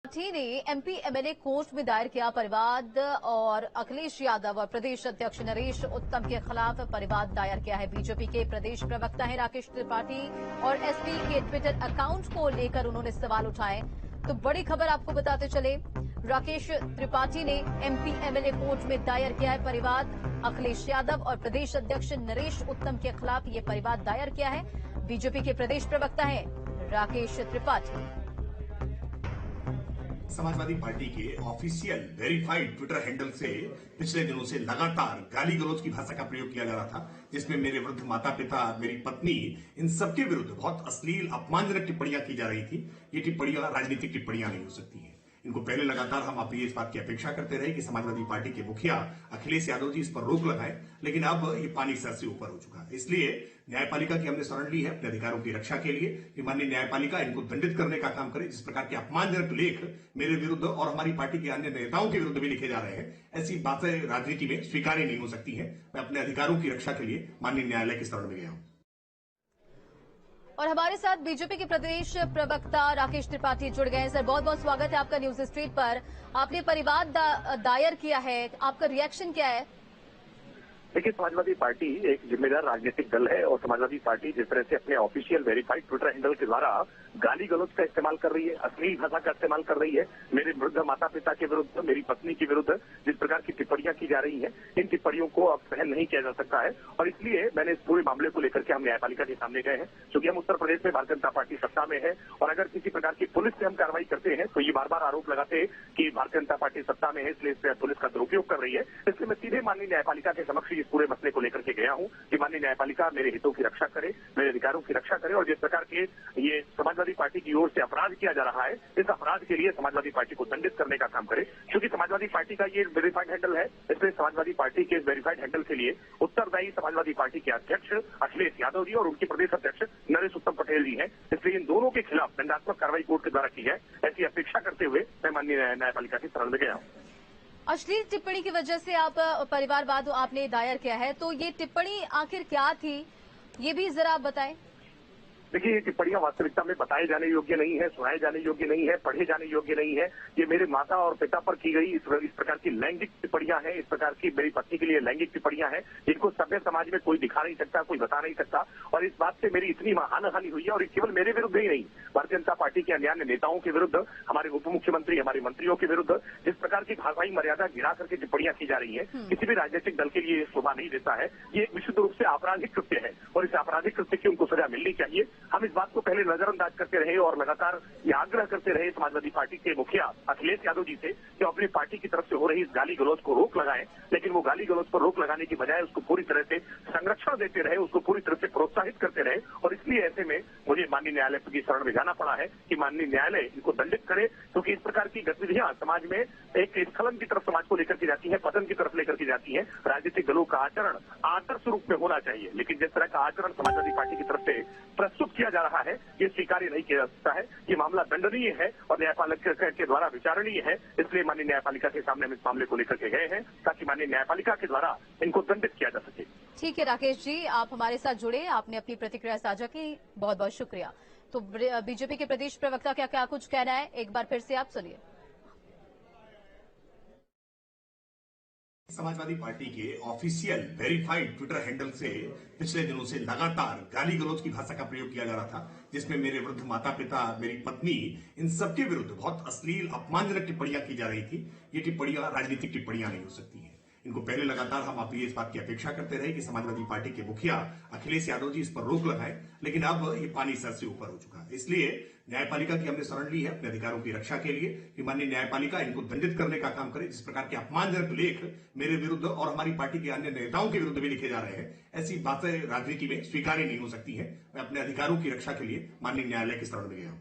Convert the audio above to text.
त्रिपाठी ने MP MLA court में दायर किया परिवाद और अखिलेश यादव और प्रदेश अध्यक्ष नरेश उत्तम के खिलाफ परिवाद दायर किया है। बीजेपी के प्रदेश प्रवक्ता हैं राकेश त्रिपाठी और एसपी के ट्विटर अकाउंट को लेकर उन्होंने सवाल उठाए। तो बड़ी खबर आपको बताते चले, राकेश त्रिपाठी ने एमपी एमएलए कोर्ट में दायर किया है परिवाद। अखिलेश यादव और प्रदेश अध्यक्ष नरेश उत्तम के खिलाफ ये परिवाद दायर किया है। बीजेपी के प्रदेश प्रवक्ता हैं राकेश त्रिपाठी। समाजवादी पार्टी के ऑफिशियल वेरीफाइड ट्विटर हैंडल से पिछले दिनों से लगातार गाली गलौज की भाषा का प्रयोग किया जा रहा था, जिसमें मेरे वृद्ध माता पिता, मेरी पत्नी, इन सबके विरुद्ध बहुत अश्लील अपमानजनक टिप्पणियां की जा रही थी। ये टिप्पणियां राजनीतिक टिप्पणियां नहीं हो सकती हैं। इनको पहले लगातार हम आपसे इस बात की अपेक्षा करते रहे कि समाजवादी पार्टी के मुखिया अखिलेश यादव जी इस पर रोक लगाएं, लेकिन अब ये पानी सर से ऊपर हो चुका है। इसलिए न्यायपालिका की हमने शरण ली है अपने अधिकारों की रक्षा के लिए कि माननीय न्यायपालिका इनको दंडित करने का काम करे। जिस प्रकार के अपमानजनक लेख मेरे विरुद्ध और हमारी पार्टी के अन्य नेताओं के विरुद्ध भी लिखे जा रहे हैं, ऐसी बातें राजनीति में स्वीकार्य नहीं हो सकती है। मैं अपने अधिकारों की रक्षा के लिए माननीय न्यायालय की शरण में गया हूं। और हमारे साथ बीजेपी के प्रदेश प्रवक्ता राकेश त्रिपाठी जुड़ गए हैं। सर, बहुत बहुत स्वागत है आपका न्यूज स्ट्रीट पर। आपने परिवाद दायर किया है, आपका रिएक्शन क्या है? देखिए, समाजवादी पार्टी एक जिम्मेदार राजनीतिक दल है और समाजवादी पार्टी जिस तरह से अपने ऑफिशियल वेरीफाइड ट्विटर हैंडल के द्वारा गाली गलौज का इस्तेमाल कर रही है, अश्लील भाषा का इस्तेमाल कर रही है, मेरे वृद्ध माता पिता के विरुद्ध, मेरी पत्नी के विरुद्ध जिस प्रकार की टिप्पणियां की जा रही हैं, इन टिप्पणियों को अब सहन नहीं किया जा सकता है। और इसलिए मैंने इस पूरे मामले को लेकर के हम न्यायपालिका के सामने गए हैं, क्योंकि हम उत्तर प्रदेश में भारतीय जनता पार्टी सत्ता में है और अगर किसी प्रकार की पुलिस से हम कार्रवाई करते हैं तो ये बार बार आरोप लगाते कि भारतीय जनता पार्टी सत्ता में है, इसलिए पुलिस का दुरुपयोग कर रही है। इसलिए मैं सीधे माननीय न्यायपालिका के समक्ष इस पूरे मसले को लेकर के गया हूं कि माननीय न्यायपालिका मेरे हितों की रक्षा करे, मेरे अधिकारों की रक्षा करे और जिस प्रकार के ये समाजवादी पार्टी की ओर से अपराध किया जा रहा है, इस अपराध के लिए समाजवादी पार्टी को दंडित करने का काम करे। क्योंकि समाजवादी पार्टी का ये वेरीफाइड हैंडल है, इसलिए समाजवादी पार्टी के वेरीफाइड हैंडल के लिए उत्तरदायी समाजवादी पार्टी के अध्यक्ष अखिलेश यादव जी और उनके प्रदेश अध्यक्ष नरेश उत्तम पटेल जी हैं। इसलिए इन दोनों के खिलाफ दंडात्मक कार्रवाई कोर्ट के द्वारा की जाए, ऐसी अपेक्षा करते हुए मैं माननीय न्यायपालिका की शरण में गया हूं। अश्लील टिप्पणी की वजह से आप परिवारवाद आपने दायर किया है, तो ये टिप्पणी आखिर क्या थी, ये भी जरा आप बताएं। देखिए, ये टिप्पणियां वास्तविकता में बताए जाने योग्य नहीं है, सुनाए जाने योग्य नहीं है, पढ़े जाने योग्य नहीं है। ये मेरे माता और पिता पर की गई इस प्रकार की लैंगिक टिप्पणियां हैं, इस प्रकार की मेरी पत्नी के लिए लैंगिक टिप्पणियां हैं, जिनको सभ्य समाज में कोई दिखा नहीं सकता, कोई बता नहीं सकता। और इस बात से मेरी इतनी महानहानि हुई है और केवल मेरे विरुद्ध ही नहीं, भारतीय जनता पार्टी के अन्य नेताओं के विरुद्ध, हमारे उप मुख्यमंत्री, हमारे मंत्रियों के विरुद्ध जिस प्रकार की भाषाई मर्यादा गिरा करके टिप्पणियां की जा रही है, किसी भी राजनीतिक दल के लिए शोभा नहीं देता है। ये विशुद्ध रूप से आपराधिक कृत्य है और इस आपराधिक कृत्य की उनको सजा मिलनी चाहिए। हम इस बात को पहले नजरअंदाज करते रहे और लगातार ये आग्रह करते रहे समाजवादी पार्टी के मुखिया अखिलेश यादव जी से कि अपनी पार्टी की तरफ से हो रही इस गाली गलौज को रोक लगाएं, लेकिन वो गाली गलौज पर रोक लगाने की बजाय उसको पूरी तरह से संरक्षण देते रहे, उसको पूरी तरह से प्रोत्साहित करते रहे। और इसलिए ऐसे में मुझे माननीय न्यायालय की शरण में जाना पड़ा है कि माननीय न्यायालय इनको दंडित करे, क्योंकि इस प्रकार की गतिविधियां समाज में एक स्खलन की तरफ समाज को लेकर के जाती है, पतन की तरफ लेकर के जाती है। राजनीतिक दलों का आचरण आदर्श रूप में होना चाहिए, लेकिन जिस तरह का आचरण समाजवादी पार्टी की तरफ से प्रस्तुत किया जा रहा है, ये स्वीकार्य नहीं किया जा सकता है। ये मामला दंडनीय है और न्यायपालिका के द्वारा विचारणीय है। इसलिए माननीय न्यायपालिका के सामने हम इस मामले को लेकर के गए हैं ताकि माननीय न्यायपालिका के द्वारा इनको दंडित किया जा सके। ठीक है राकेश जी, आप हमारे साथ जुड़े, आपने अपनी प्रतिक्रिया साझा की, बहुत बहुत शुक्रिया। तो बीजेपी के प्रदेश प्रवक्ता क्या कुछ कहना है, एक बार फिर से आप सुनिए। समाजवादी पार्टी के ऑफिशियल वेरीफाइड ट्विटर हैंडल से पिछले दिनों से लगातार गाली गलौज की भाषा का प्रयोग किया जा रहा था, जिसमें मेरे वृद्ध माता पिता, मेरी पत्नी, इन सबके विरुद्ध बहुत अश्लील अपमानजनक टिप्पणियां की जा रही थी। ये टिप्पणियां राजनीतिक टिप्पणियां नहीं हो सकती हैं। इनको पहले लगातार हम आपसे इस बात की अपेक्षा करते रहे कि समाजवादी पार्टी के मुखिया अखिलेश यादव जी इस पर रोक लगाएं, लेकिन अब ये पानी सर से ऊपर हो चुका है। इसलिए न्यायपालिका की हमने शरण ली है अपने अधिकारों की रक्षा के लिए कि माननीय न्यायपालिका इनको दंडित करने का काम करे। जिस प्रकार के अपमानजनक लेख मेरे विरुद्ध और हमारी पार्टी के अन्य नेताओं के विरुद्ध भी लिखे जा रहे हैं, ऐसी बातें राजनीति में स्वीकार्य नहीं हो सकती है। मैं अपने अधिकारों की रक्षा के लिए माननीय न्यायालय की शरण में गया हूं।